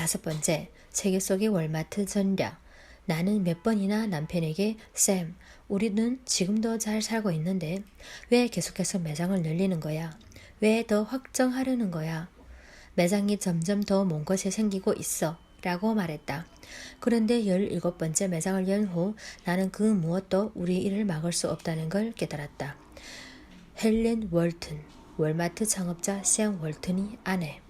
5번째, 세계 속의 월마트 전략. 나는 몇 번이나 남편에게 쌤, 우리는 지금도 잘 살고 있는데 왜 계속해서 매장을 늘리는 거야? 왜 더 확장하려는 거야? 매장이 점점 더 먼 곳에 생기고 있어 라고 말했다. 그런데 17번째 매장을 연 후 나는 그 무엇도 우리 일을 막을 수 없다는 걸 깨달았다. 헬렌 월튼, 월마트 창업자 샘 월튼이 아내.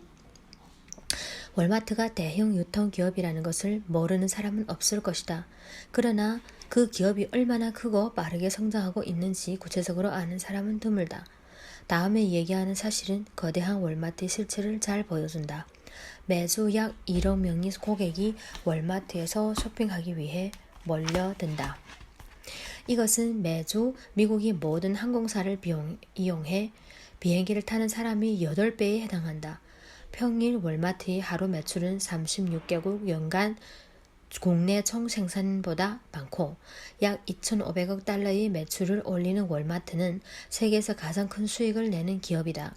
월마트가 대형 유통기업이라는 것을 모르는 사람은 없을 것이다. 그러나 그 기업이 얼마나 크고 빠르게 성장하고 있는지 구체적으로 아는 사람은 드물다. 다음에 얘기하는 사실은 거대한 월마트의 실체를 잘 보여준다. 매주 약 1억 명의 고객이 월마트에서 쇼핑하기 위해 몰려든다. 이것은 매주 미국의 모든 항공사를 이용해 비행기를 타는 사람이 8배에 해당한다. 평일 월마트의 하루 매출은 36개국 연간 국내 총생산보다 많고 약 2,500억 달러의 매출을 올리는 월마트는 세계에서 가장 큰 수익을 내는 기업이다.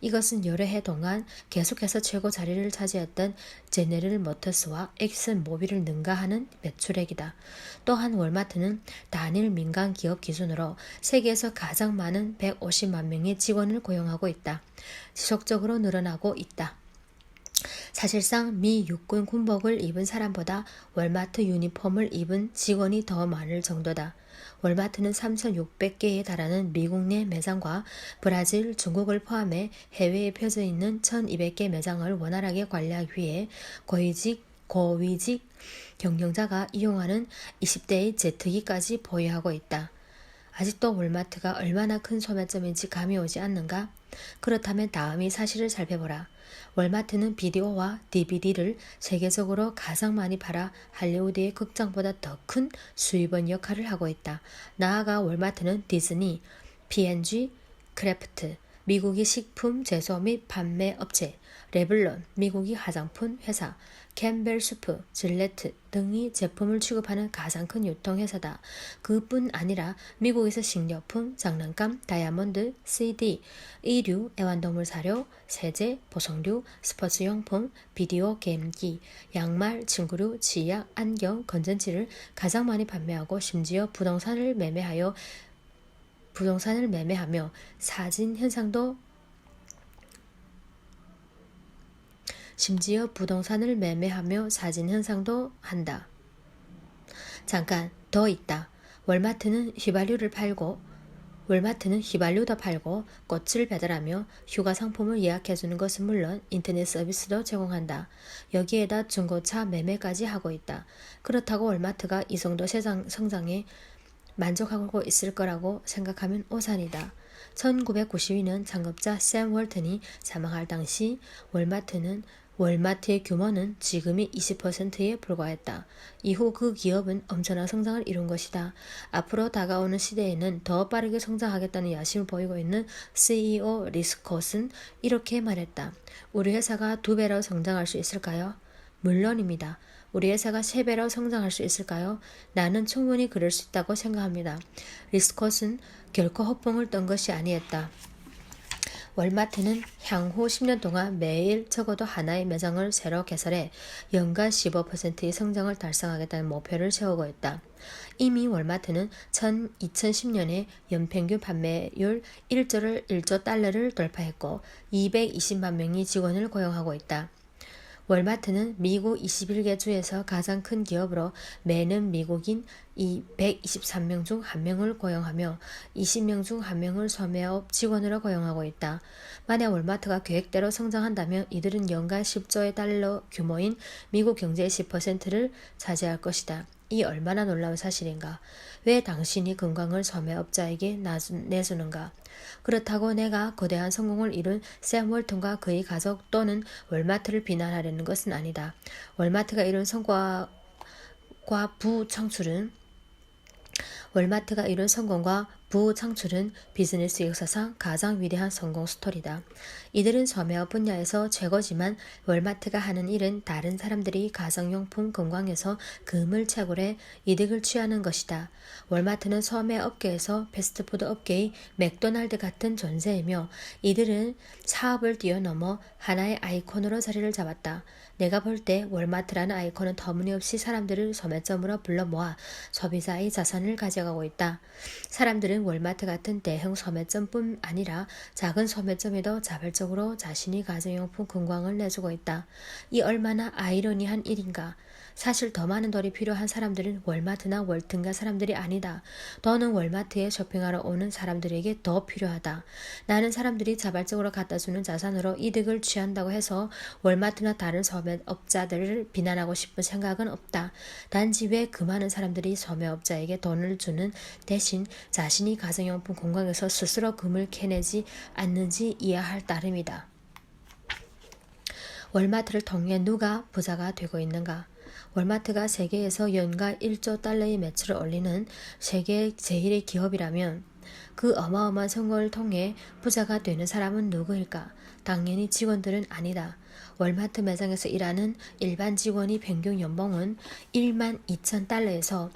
이것은 여러 해 동안 계속해서 최고 자리를 차지했던 제네럴 모터스와 엑슨 모빌을 능가하는 매출액이다. 또한 월마트는 단일 민간 기업 기준으로 세계에서 가장 많은 150만 명의 직원을 고용하고 있다. 지속적으로 늘어나고 있다. 사실상 미 육군 군복을 입은 사람보다 월마트 유니폼을 입은 직원이 더 많을 정도다. 월마트는 3,600개에 달하는 미국 내 매장과 브라질, 중국을 포함해 해외에 펴져 있는 1,200개 매장을 원활하게 관리하기 위해 고위직 경영자가 이용하는 20대의 제트기까지 보유하고 있다. 아직도 월마트가 얼마나 큰 소매점인지 감이 오지 않는가? 그렇다면 다음 이 사실을 살펴보라. 월마트는 비디오와 DVD를 세계적으로 가장 많이 팔아 할리우드의 극장보다 더 큰 수입원 역할을 하고 있다. 나아가 월마트는 디즈니, P&G, 크래프트, 미국의 식품 제조 및 판매 업체, 레블론, 미국의 화장품 회사, 캠벨 수프, 질레트 등의 제품을 취급하는 가장 큰 유통회사다. 그뿐 아니라 미국에서 식료품, 장난감, 다이아몬드, CD, 의류, 애완동물 사료, 세제, 보석류, 스포츠용품, 비디오 게임기, 양말, 친구류, 치약, 안경, 건전지를 가장 많이 판매하고 심지어 부동산을 매매하며 사진 현상도 한다. 잠깐 더 있다. 월마트는 휘발유도 팔고 꽃을 배달하며 휴가 상품을 예약해주는 것은 물론 인터넷 서비스도 제공한다. 여기에다 중고차 매매까지 하고 있다. 그렇다고 월마트가 이 정도 성장에 만족하고 있을 거라고 생각하면 오산이다. 1992년 창업자 샘 월튼이 사망할 당시 월마트의 규모는 지금의 20%에 불과했다. 이후 그 기업은 엄청난 성장을 이룬 것이다. 앞으로 다가오는 시대에는 더 빠르게 성장하겠다는 야심을 보이고 있는 CEO 리스콧은 이렇게 말했다. 우리 회사가 2배로 성장할 수 있을까요? 물론입니다. 우리 회사가 3배로 성장할 수 있을까요? 나는 충분히 그럴 수 있다고 생각합니다. 리스콧은 결코 헛봉을 떤 것이 아니었다. 월마트는 향후 10년 동안 매일 적어도 하나의 매장을 새로 개설해 연간 15%의 성장을 달성하겠다는 목표를 세우고 있다. 이미 월마트는 2010년에 연평균 판매율 1조 달러를 돌파했고 220만 명의 직원을 고용하고 있다. 월마트는 미국 21개 주에서 가장 큰 기업으로 매년 미국인 123명 중 1명을 고용하며 20명 중 1명을 소매업 직원으로 고용하고 있다. 만약 월마트가 계획대로 성장한다면 이들은 연간 10조의 달러 규모인 미국 경제의 10%를 차지할 것이다. 이 얼마나 놀라운 사실인가? 왜 당신이 건강을 소매업자에게 내주는가? 그렇다고 내가 거대한 성공을 이룬 샘 월튼과 그의 가족 또는 월마트를 비난하려는 것은 아니다. 월마트가 이룬 성공과 부창출은 비즈니스 역사상 가장 위대한 성공 스토리다. 이들은 소매업 분야에서 최고지만 월마트가 하는 일은 다른 사람들이 가정용품 건강에서 금을 채굴해 이득을 취하는 것이다. 월마트는 소매업계에서 패스트푸드 업계의 맥도날드 같은 존재이며 이들은 사업을 뛰어넘어 하나의 아이콘으로 자리를 잡았다. 내가 볼 때 월마트라는 아이콘은 터무니없이 사람들을 소매점으로 불러 모아 소비자의 자산을 가져가고 있다. 사람들은 월마트 같은 대형 소매점뿐 아니라 작은 소매점에도 자발적으로 자신이 가정용품 금광을 내주고 있다. 이 얼마나 아이러니한 일인가. 사실 더 많은 돈이 필요한 사람들은 월마트나 월튼가 사람들이 아니다. 더는 월마트에 쇼핑하러 오는 사람들에게 더 필요하다. 나는 사람들이 자발적으로 갖다주는 자산으로 이득을 취한다고 해서 월마트나 다른 소매업자들을 비난하고 싶은 생각은 없다. 단지 왜 그 많은 사람들이 소매업자에게 돈을 주는 대신 자신이 가정용품 공장에서 스스로 금을 캐내지 않는지 이해할 따름이다. 월마트를 통해 누가 부자가 되고 있는가? 월마트가 세계에서 연간 1조 달러의 매출을 올리는 세계 제1의 기업이라면 그 어마어마한 성공을 통해 부자가 되는 사람은 누구일까? 당연히 직원들은 아니다. 월마트 매장에서 일하는 일반 직원의 평균 연봉은 1만 2천 달러에서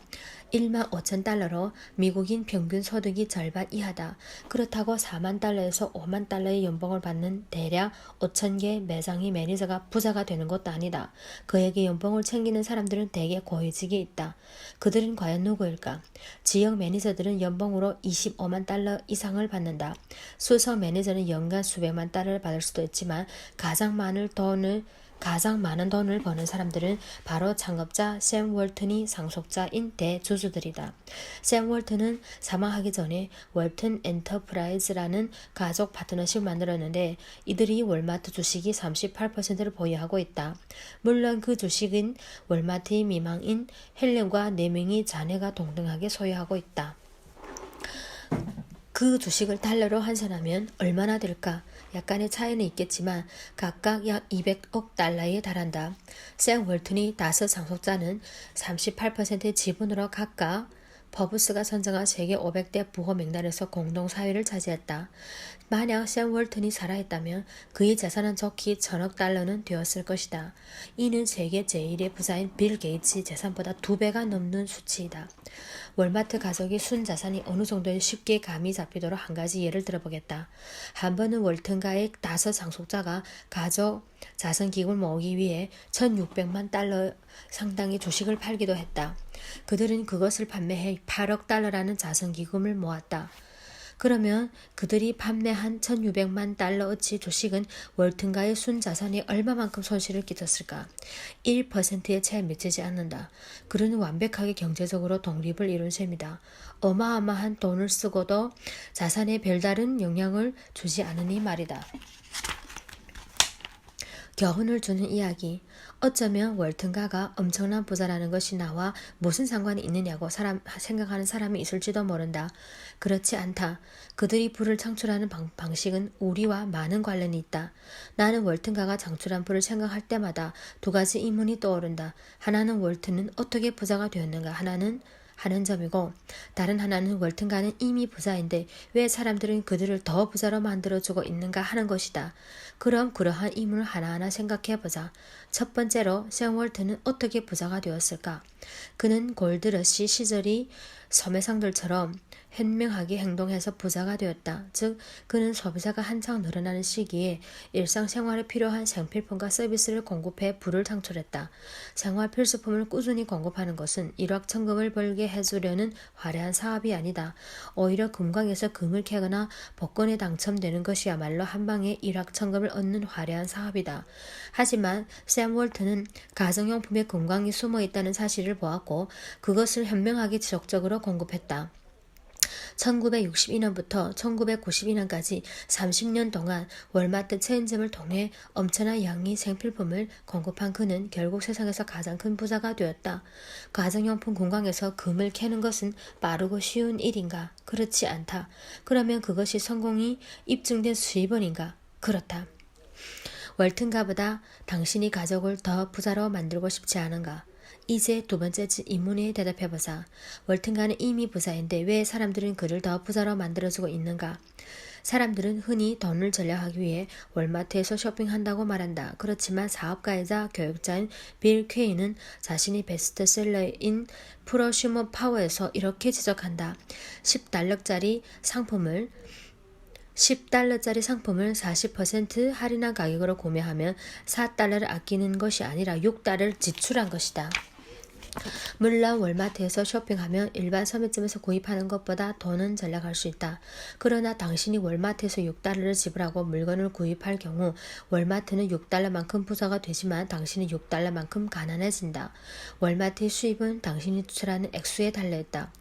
1만 5천 달러로 미국인 평균 소득이 절반 이하다. 그렇다고 4만 달러에서 5만 달러의 연봉을 받는 대략 5천 개 매장의 매니저가 부자가 되는 것도 아니다. 그에게 연봉을 챙기는 사람들은 대개 고위직에 있다. 그들은 과연 누구일까? 지역 매니저들은 연봉으로 25만 달러 이상을 받는다. 수석 매니저는 연간 수백만 달러를 받을 수도 있지만 가장 많은 돈을 버는 사람들은 바로 창업자 샘 월튼이 상속자인 대주주들이다. 샘 월튼은 사망하기 전에 월튼 엔터프라이즈라는 가족 파트너십을 만들었는데 이들이 월마트 주식이 38%를 보유하고 있다. 물론 그 주식은 월마트의 미망인 헬렌과 4명의 자녀가 동등하게 소유하고 있다. 그 주식을 달러로 환산하면 얼마나 될까? 약간의 차이는 있겠지만 각각 약 200억 달러에 달한다. 샘 월튼이 5 상속자는 38%의 지분으로 각각 퍼브스가 선정한 세계 500대 부호 명단에서 공동 4위를 차지했다. 만약 샘 월튼이 살아있다면 그의 재산은 좋기 1,000억 달러는 되었을 것이다. 이는 세계 제1의 부자인 빌 게이츠 재산보다 2배가 넘는 수치이다. 월마트 가족이 순자산이 어느 정도에 쉽게 감이 잡히도록 한 가지 예를 들어보겠다. 한 번은 월튼가의 5 상속자가 가족 자선기금을 모으기 위해 1,600만 달러 상당의 주식을 팔기도 했다. 그들은 그것을 판매해 8억 달러라는 자선기금을 모았다. 그러면 그들이 판매한 1,600만 달러어치 주식은 월튼가의 순자산에 얼마만큼 손실을 끼쳤을까? 1%의 채에 미치지 않는다. 그는 완벽하게 경제적으로 독립을 이룬 셈이다. 어마어마한 돈을 쓰고도 자산에 별다른 영향을 주지 않으니 말이다. 교훈을 주는 이야기. 어쩌면 월튼가가 엄청난 부자라는 것이 나와 무슨 상관이 있느냐고 생각하는 사람이 있을지도 모른다. 그렇지 않다. 그들이 부를 창출하는 방식은 우리와 많은 관련이 있다. 나는 월튼가가 창출한 부를 생각할 때마다 2가지 의문이 떠오른다. 하나는 월튼은 어떻게 부자가 되었는가 하는 점이고 다른 하나는 월튼가는 이미 부자인데 왜 사람들은 그들을 더 부자로 만들어주고 있는가 하는 것이다. 그럼 그러한 의문을 하나하나 생각해보자. 첫 번째로 샘 월튼은 어떻게 부자가 되었을까? 그는 골드러시 시절이 소매상들처럼 현명하게 행동해서 부자가 되었다. 즉 그는 소비자가 한창 늘어나는 시기에 일상생활에 필요한 생필품과 서비스를 공급해 부를 창출했다. 생활 필수품을 꾸준히 공급하는 것은 일확천금을 벌게 해주려는 화려한 사업이 아니다. 오히려 금광에서 금을 캐거나 복권에 당첨되는 것이야말로 한방에 일확천금을 얻는 화려한 사업이다. 하지만 샘 월튼은 가정용품에 금광이 숨어있다는 사실을 보았고 그것을 현명하게 지속적으로 공급했다. 1962년부터 1992년까지 30년 동안 월마트 체인점을 통해 엄청난 양의 생필품을 공급한 그는 결국 세상에서 가장 큰 부자가 되었다. 가정용품 공장에서 금을 캐는 것은 빠르고 쉬운 일인가? 그렇지 않다. 그러면 그것이 성공이 입증된 수입원인가? 그렇다. 월튼가보다 당신이 가족을 더 부자로 만들고 싶지 않은가? 이제 2번째 질문에 대답해보자. 월튼가는 이미 부자인데 왜 사람들은 그를 더 부자로 만들어주고 있는가? 사람들은 흔히 돈을 절약하기 위해 월마트에서 쇼핑한다고 말한다. 그렇지만 사업가이자 교육자인 빌 퀘이는 자신의 베스트셀러인 프로슈머 파워에서 이렇게 지적한다. 10달러짜리 상품을 $10짜리 상품을 40% 할인한 가격으로 구매하면 $4를 아끼는 것이 아니라 $6를 지출한 것이다. 물론 월마트에서 쇼핑하면 일반 소매점에서 구입하는 것보다 더는 절약할 수 있다. 그러나 당신이 월마트에서 $6를 지불하고 물건을 구입할 경우 월마트는 $6만큼 부자가 되지만 당신은 $6만큼 가난해진다. 월마트의 수입은 당신이 지출하는 액수에 달려있다.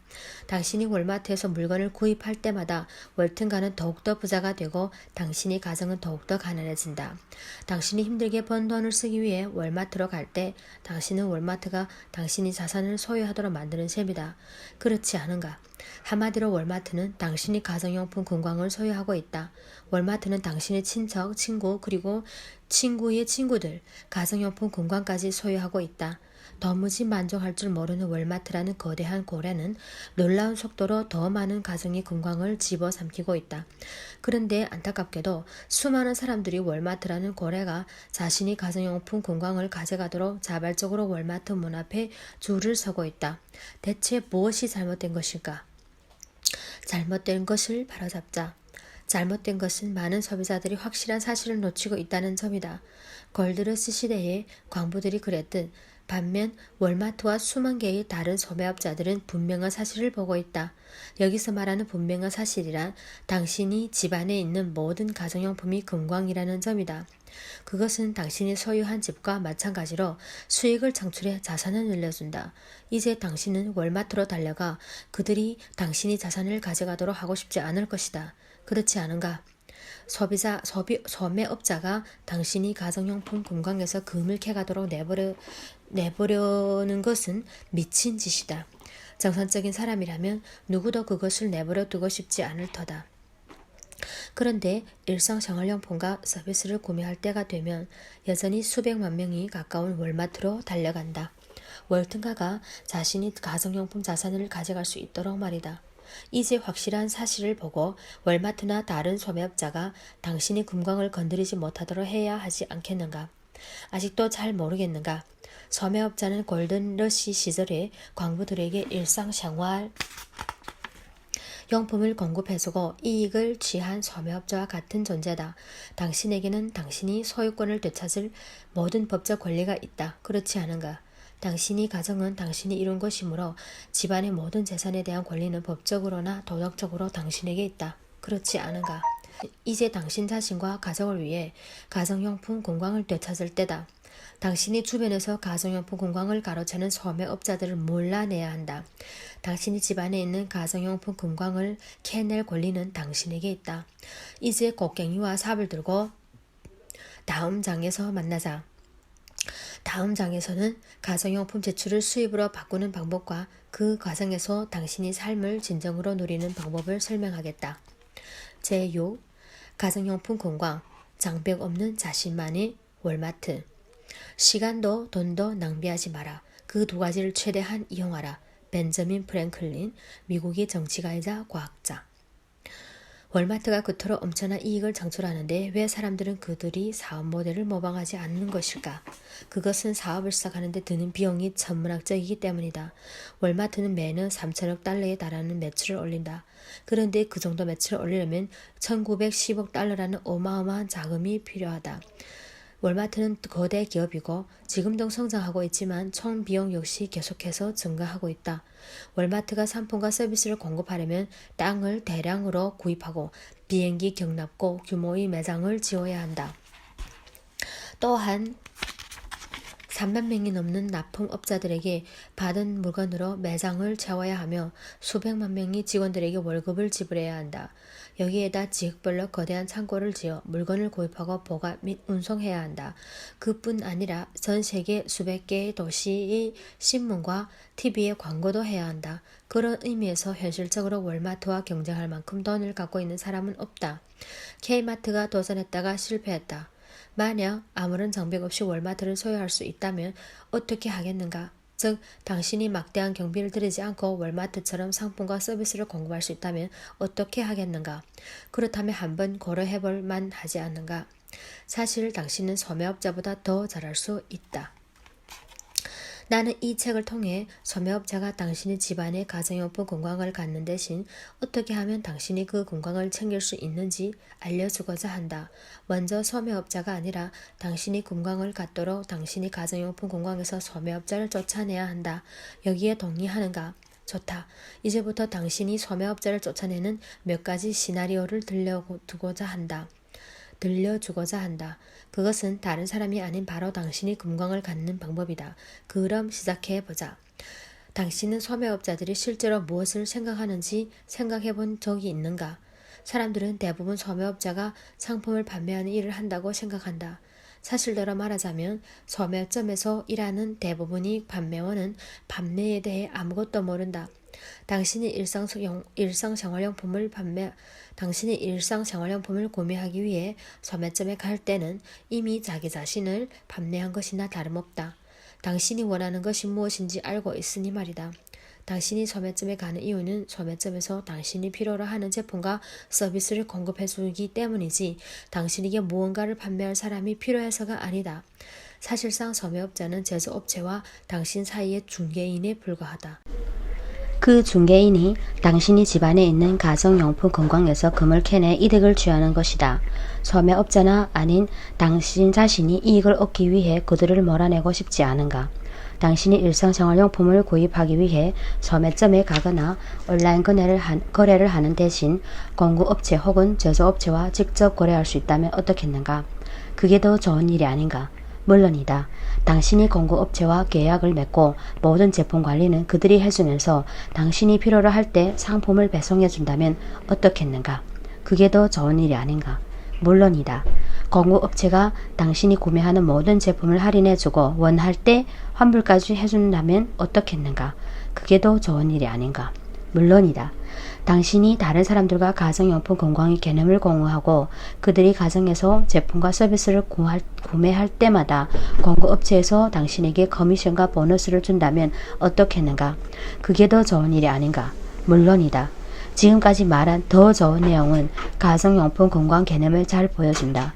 당신이 월마트에서 물건을 구입할 때마다 월등가는 더욱더 부자가 되고 당신의 가정은 더욱더 가난해진다. 당신이 힘들게 번 돈을 쓰기 위해 월마트로 갈 때 당신은 월마트가 당신이 자산을 소유하도록 만드는 셈이다. 그렇지 않은가? 한마디로 월마트는 당신이 가정용품 공방을 소유하고 있다. 월마트는 당신의 친척, 친구, 그리고 친구의 친구들, 가정용품 공방까지 소유하고 있다. 도무지 만족할 줄 모르는 월마트라는 거대한 고래는 놀라운 속도로 더 많은 가정의 건강을 집어삼키고 있다. 그런데 안타깝게도 수많은 사람들이 월마트라는 고래가 자신이 가정용품 건강을 가져가도록 자발적으로 월마트 문 앞에 줄을 서고 있다. 대체 무엇이 잘못된 것일까? 잘못된 것을 바로잡자. 잘못된 것은 많은 소비자들이 확실한 사실을 놓치고 있다는 점이다. 골드러시 시대에 광부들이 그랬듯 반면 월마트와 수만 개의 다른 소매업자들은 분명한 사실을 보고 있다. 여기서 말하는 분명한 사실이란 당신이 집안에 있는 모든 가정용품이 금광이라는 점이다. 그것은 당신이 소유한 집과 마찬가지로 수익을 창출해 자산을 늘려준다. 이제 당신은 월마트로 달려가 그들이 당신이 자산을 가져가도록 하고 싶지 않을 것이다. 그렇지 않은가? 소매업자가 당신이 가정용품 금광에서 금을 캐가도록 내버려는 것은 미친 짓이다. 정상적인 사람이라면 누구도 그것을 내버려 두고 싶지 않을 터다. 그런데 일상생활용품과 서비스를 구매할 때가 되면 여전히 수백만 명이 가까운 월마트로 달려간다. 월등가가 자신이 가정용품 자산을 가져갈 수 있도록 말이다. 이제 확실한 사실을 보고 월마트나 다른 소매업자가 당신의 금광을 건드리지 못하도록 해야 하지 않겠는가? 아직도 잘 모르겠는가? 소매업자는 골든러시 시절에 광부들에게 일상생활 용품을 공급해주고 이익을 취한 소매업자와 같은 존재다. 당신에게는 당신이 소유권을 되찾을 모든 법적 권리가 있다. 그렇지 않은가? 당신이 가정은 당신이 이룬 것이므로 집안의 모든 재산에 대한 권리는 법적으로나 도덕적으로 당신에게 있다. 그렇지 않은가? 이제 당신 자신과 가정을 위해 가정용품 공방을 되찾을 때다. 당신이 주변에서 가정용품 공방을 가로채는 소매업자들을 몰라내야 한다. 당신이 집안에 있는 가정용품 공방을 캐낼 권리는 당신에게 있다. 이제 곡괭이와 삽을 들고 다음 장에서 만나자. 다음 장에서는 가정용품 제출을 수입으로 바꾸는 방법과 그 과정에서 당신이 삶을 진정으로 누리는 방법을 설명하겠다. 제6. 가정용품 공방, 장벽 없는 자신만의 월마트. 시간도 돈도 낭비하지 마라. 그 두 가지를 최대한 이용하라. 벤저민 프랭클린, 미국의 정치가이자 과학자. 월마트가 그토록 엄청난 이익을 창출하는데 왜 사람들은 그들이 사업 모델을 모방하지 않는 것일까? 그것은 사업을 시작하는데 드는 비용이 천문학적이기 때문이다. 월마트는 매년 3천억 달러에 달하는 매출을 올린다. 그런데 그 정도 매출을 올리려면 1910억 달러라는 어마어마한 자금이 필요하다. 월마트는 거대 기업이고 지금도 성장하고 있지만 총 비용 역시 계속해서 증가하고 있다. 월마트가 상품과 서비스를 공급하려면 땅을 대량으로 구입하고 비행기 경납고 규모의 매장을 지어야 한다. 또한 3만 명이 넘는 납품업자들에게 받은 물건으로 매장을 채워야 하며 수백만 명의 직원들에게 월급을 지불해야 한다. 여기에다 지역별로 거대한 창고를 지어 물건을 구입하고 보관 및 운송해야 한다. 그뿐 아니라 전 세계 수백 개의 도시의 신문과 TV에 광고도 해야 한다. 그런 의미에서 현실적으로 월마트와 경쟁할 만큼 돈을 갖고 있는 사람은 없다. K마트가 도전했다가 실패했다. 만약 아무런 장벽 없이 월마트를 소유할 수 있다면 어떻게 하겠는가? 즉, 당신이 막대한 경비를 들이지 않고 월마트처럼 상품과 서비스를 공급할 수 있다면 어떻게 하겠는가? 그렇다면 한번 고려해볼 만하지 않는가? 사실 당신은 소매업자보다 더 잘할 수 있다. 나는 이 책을 통해 소매업자가 당신의 집안의 가정용품 건강을 갖는 대신 어떻게 하면 당신이 그 건강을 챙길 수 있는지 알려주고자 한다. 먼저 소매업자가 아니라 당신이 건강을 갖도록 당신이 가정용품 건강에서 소매업자를 쫓아내야 한다. 여기에 동의하는가? 좋다. 이제부터 당신이 소매업자를 쫓아내는 몇 가지 시나리오를 들려주고자 한다. 그것은 다른 사람이 아닌 바로 당신이 건강을 갖는 방법이다. 그럼 시작해보자. 당신은 소매업자들이 실제로 무엇을 생각하는지 생각해 본 적이 있는가? 사람들은 대부분 소매업자가 상품을 판매하는 일을 한다고 생각한다. 사실대로 말하자면 소매점에서 일하는 대부분의 판매원은 판매에 대해 아무것도 모른다. 당신이 일상생활용품을 구매하기 위해 소매점에 갈 때는 이미 자기 자신을 판매한 것이나 다름없다. 당신이 원하는 것이 무엇인지 알고 있으니 말이다. 당신이 소매점에 가는 이유는 소매점에서 당신이 필요로 하는 제품과 서비스를 공급해주기 때문이지 당신에게 무언가를 판매할 사람이 필요해서가 아니다. 사실상 소매업자는 제조업체와 당신 사이의 중개인에 불과하다. 그 중개인이 당신이 집안에 있는 가정용품 건강에서 금을 캐내 이득을 취하는 것이다. 소매업자나 아닌 당신 자신이 이익을 얻기 위해 그들을 몰아내고 싶지 않은가? 당신이 일상생활용품을 구입하기 위해 소매점에 가거나 온라인 거래를 하는 대신 공급업체 혹은 제조업체와 직접 거래할 수 있다면 어떻겠는가? 그게 더 좋은 일이 아닌가? 물론이다. 당신이 공급업체와 계약을 맺고 모든 제품 관리는 그들이 해주면서 당신이 필요로 할 때 상품을 배송해준다면 어떻겠는가? 그게 더 좋은 일이 아닌가? 물론이다. 공급업체가 당신이 구매하는 모든 제품을 할인해주고 원할 때 환불까지 해준다면 어떻겠는가? 그게 더 좋은 일이 아닌가? 물론이다. 당신이 다른 사람들과 가정용품 건강의 개념을 공유하고 그들이 가정에서 제품과 서비스를 구매할 때마다 공급업체에서 당신에게 커미션과 보너스를 준다면 어떻겠는가? 그게 더 좋은 일이 아닌가? 물론이다. 지금까지 말한 더 좋은 내용은 가정용품 건강 개념을 잘 보여준다.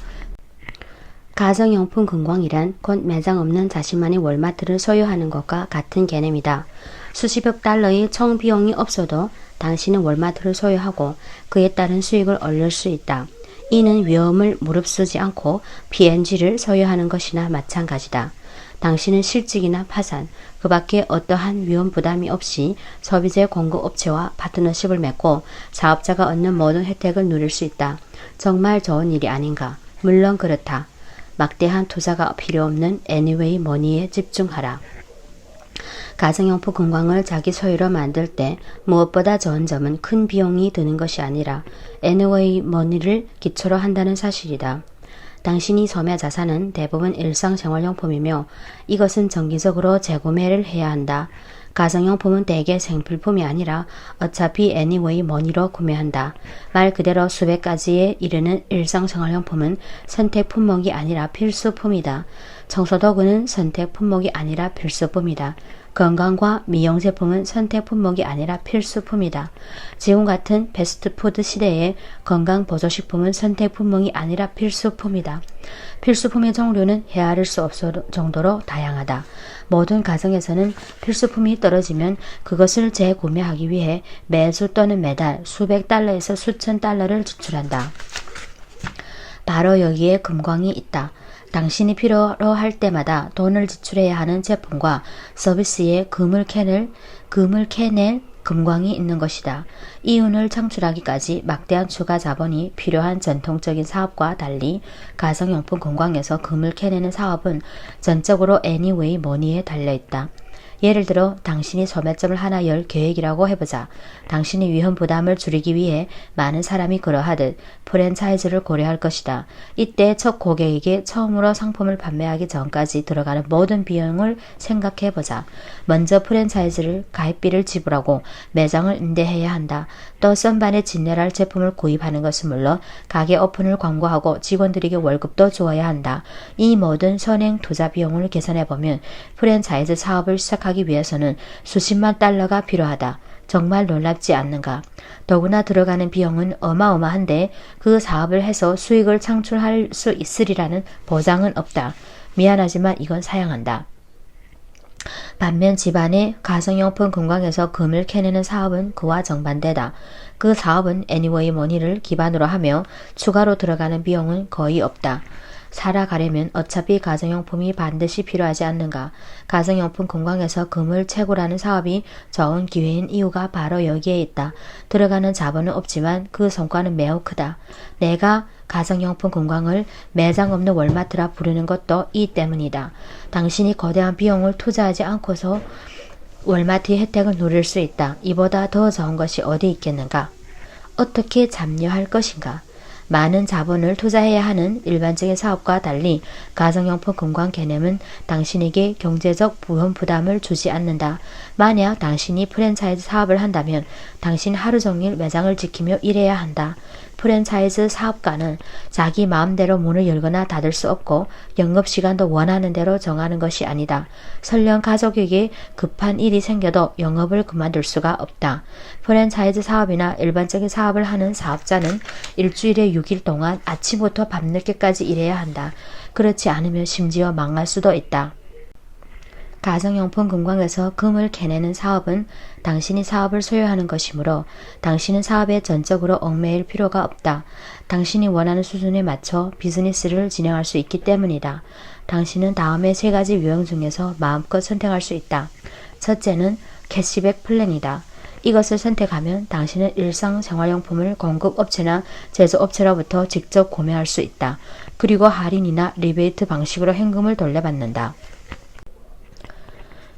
가정용품 건강이란 곧 매장 없는 자신만의 월마트를 소유하는 것과 같은 개념이다. 수십억 달러의 총 비용이 없어도 당신은 월마트를 소유하고 그에 따른 수익을 얻을 수 있다. 이는 위험을 무릅쓰지 않고 P&G를 소유하는 것이나 마찬가지다. 당신은 실직이나 파산, 그 밖에 어떠한 위험 부담이 없이 소비재 공급업체와 파트너십을 맺고 사업자가 얻는 모든 혜택을 누릴 수 있다. 정말 좋은 일이 아닌가? 물론 그렇다. 막대한 투자가 필요 없는 Anyway Money에 집중하라. 가정용품 건강을 자기 소유로 만들 때 무엇보다 좋은 점은 큰 비용이 드는 것이 아니라 Anyway Money를 기초로 한다는 사실이다. 당신이 소매 자산은 대부분 일상생활용품이며 이것은 정기적으로 재구매를 해야 한다. 가정용품은 대개 생필품이 아니라 어차피 Anyway Money로 구매한다. 말 그대로 수백 가지에 이르는 일상생활용품은 선택 품목이 아니라 필수품이다. 청소도구는 선택 품목이 아니라 필수품이다. 건강과 미용 제품은 선택 품목이 아니라 필수품이다. 지금 같은 패스트푸드 시대에 건강 보조식품은 선택 품목이 아니라 필수품이다. 필수품의 종류는 헤아릴 수 없을 정도로 다양하다. 모든 가정에서는 필수품이 떨어지면 그것을 재구매하기 위해 매주 또는 매달 수백 달러에서 수천 달러를 지출한다. 바로 여기에 금광이 있다. 당신이 필요로 할 때마다 돈을 지출해야 하는 제품과 서비스에 금을 캐낼 금광이 있는 것이다. 이윤을 창출하기까지 막대한 추가 자본이 필요한 전통적인 사업과 달리 가정용품 건강에서 금을 캐내는 사업은 전적으로 Anyway Money에 달려있다. 예를 들어 당신이 소매점을 하나 열 계획이라고 해보자. 당신이 위험 부담을 줄이기 위해 많은 사람이 그러하듯 프랜차이즈를 고려할 것이다. 이때 첫 고객에게 처음으로 상품을 판매하기 전까지 들어가는 모든 비용을 생각해보자. 먼저 프랜차이즈를 가입비를 지불하고 매장을 임대해야 한다. 또 선반에 진열할 제품을 구입하는 것은 물론 가게 오픈을 광고하고 직원들에게 월급도 주어야 한다. 이 모든 선행 투자 비용을 계산해보면 프랜차이즈 사업을 시작하기 위해서는 수십만 달러가 필요하다. 정말 놀랍지 않는가? 더구나 들어가는 비용은 어마어마한데 그 사업을 해서 수익을 창출할 수 있으리라는 보장은 없다. 미안하지만 이건 사양한다. 반면 집안의 가정용품 공방에서 금을 캐내는 사업은 그와 정반대다. 그 사업은 애니워이 머니를 기반으로 하며 추가로 들어가는 비용은 거의 없다. 살아가려면 어차피 가정용품이 반드시 필요하지 않는가. 가정용품 공방에서 금을 채굴하는 사업이 좋은 기회인 이유가 바로 여기에 있다. 들어가는 자본은 없지만 그 성과는 매우 크다. 내가 가정용품 공방을 매장 없는 월마트라 부르는 것도 이 때문이다. 당신이 거대한 비용을 투자하지 않고서 월마트의 혜택을 누릴 수 있다. 이보다 더 좋은 것이 어디 있겠는가? 어떻게 참여할 것인가? 많은 자본을 투자해야 하는 일반적인 사업과 달리 가정용품 공방 개념은 당신에게 경제적 부담을 주지 않는다. 만약 당신이 프랜차이즈 사업을 한다면 당신 하루 종일 매장을 지키며 일해야 한다. 프랜차이즈 사업가는 자기 마음대로 문을 열거나 닫을 수 없고 영업시간도 원하는 대로 정하는 것이 아니다. 설령 가족에게 급한 일이 생겨도 영업을 그만둘 수가 없다. 프랜차이즈 사업이나 일반적인 사업을 하는 사업자는 일주일에 6일 동안 아침부터 밤늦게까지 일해야 한다. 그렇지 않으면 심지어 망할 수도 있다. 가정용품 공방에서 금을 캐내는 사업은 당신이 사업을 소유하는 것이므로 당신은 사업에 전적으로 얽매일 필요가 없다. 당신이 원하는 수준에 맞춰 비즈니스를 진행할 수 있기 때문이다. 당신은 다음의 3가지 유형 중에서 마음껏 선택할 수 있다. 첫째는 캐시백 플랜이다. 이것을 선택하면 당신은 일상생활용품을 공급업체나 제조업체로부터 직접 구매할 수 있다. 그리고 할인이나 리베이트 방식으로 현금을 돌려받는다.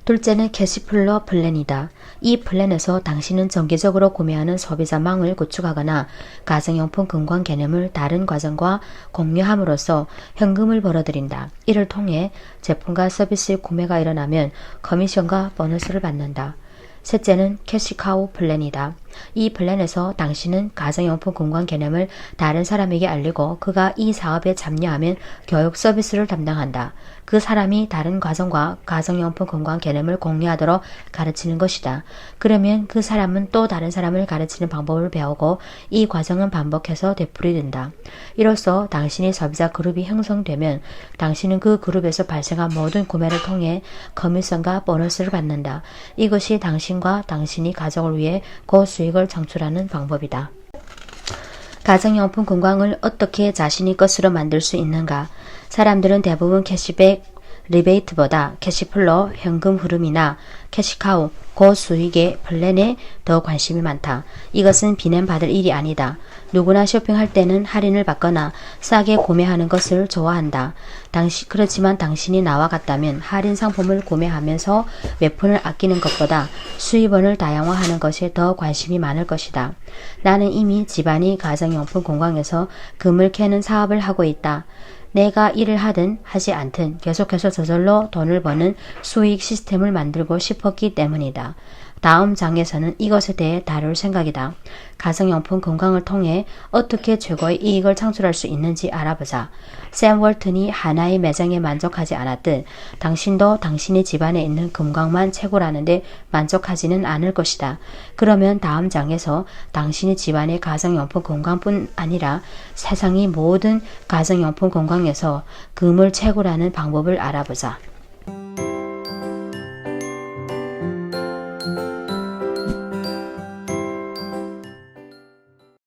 둘째는 캐시플로 플랜이다. 이 플랜에서 당신은 정기적으로 구매하는 소비자망을 구축하거나 가정용품 금광 개념을 다른 과정과 공유함으로써 현금을 벌어들인다. 이를 통해 제품과 서비스의 구매가 일어나면 커미션과 보너스를 받는다. 셋째는 캐시카우 플랜이다. 이 플랜에서 당신은 가정용품 공간 개념을 다른 사람에게 알리고 그가 이 사업에 참여하면 교육 서비스를 담당한다. 그 사람이 다른 가정과 가정용품 공간 개념을 공유하도록 가르치는 것이다. 그러면 그 사람은 또 다른 사람을 가르치는 방법을 배우고 이 과정은 반복해서 되풀이된다. 이로써 당신의 소비자 그룹이 형성되면 당신은 그 그룹에서 발생한 모든 구매를 통해 커미션과 보너스를 받는다. 이것이 당신과 당신이 가족을 위해 고수익을 창출하는 방법이다. 가정용품 공간을 어떻게 자신의 것으로 만들 수 있는가? 사람들은 대부분 캐시백, 리베이트보다 캐시플로, 현금 흐름이나 캐시카우, 고수익의 플랜에 더 관심이 많다. 이것은 비난받을 일이 아니다. 누구나 쇼핑할 때는 할인을 받거나 싸게 구매하는 것을 좋아한다. 그렇지만 당신이 나와 같다면 할인 상품을 구매하면서 몇 푼을 아끼는 것보다 수입원을 다양화하는 것에 더 관심이 많을 것이다. 나는 이미 집안이 가정용품 공방에서 금을 캐는 사업을 하고 있다. 내가 일을 하든 하지 않든 계속해서 저절로 돈을 버는 수익 시스템을 만들고 싶었기 때문이다. 다음 장에서는 이것에 대해 다룰 생각이다. 가정용품 건강을 통해 어떻게 최고의 이익을 창출할 수 있는지 알아보자. 샘 월튼이 하나의 매장에 만족하지 않았듯 당신도 당신의 집안에 있는 금광만 채굴하는데 만족하지는 않을 것이다. 그러면 다음 장에서 당신의 집안의 가정용품 건강뿐 아니라 세상의 모든 가정용품 건강에서 금을 채굴하는 방법을 알아보자.